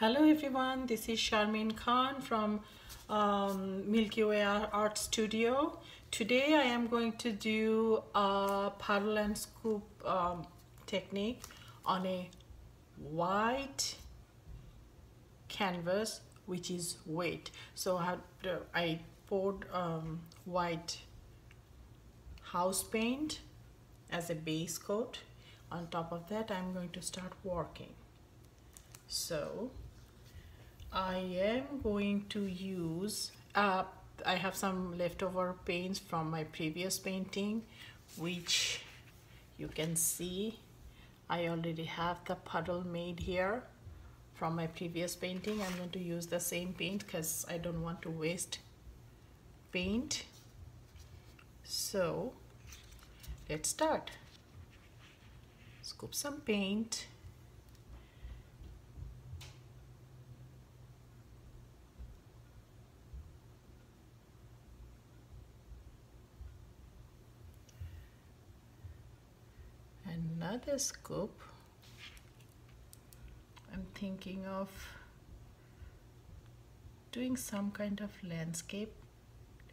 Hello everyone, this is Sharmin Khan from Milkyway Art Studio. Today I am going to do a paddle and scoop technique on a white canvas which is wet. So I poured white house paint as a base coat. On top of that I'm going to start working. So I am going to use, I have some leftover paints from my previous painting, which you can see I already have the puddle made here from my previous painting. I'm going to use the same paint because I don't want to waste paint. So let's start. Scoop some paint. Another scoop. I'm thinking of doing some kind of landscape.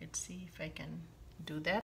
Let's see if I can do that.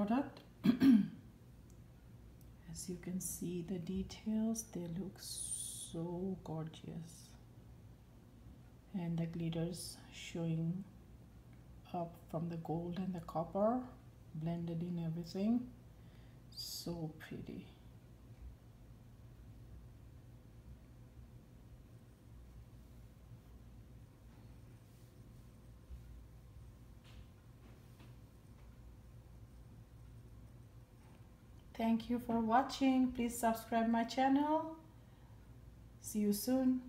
product. As you can see the details, they look so gorgeous, and the glitters showing up from the gold and the copper blended in everything. So pretty. Thank you for watching. Please subscribe my channel. See you soon.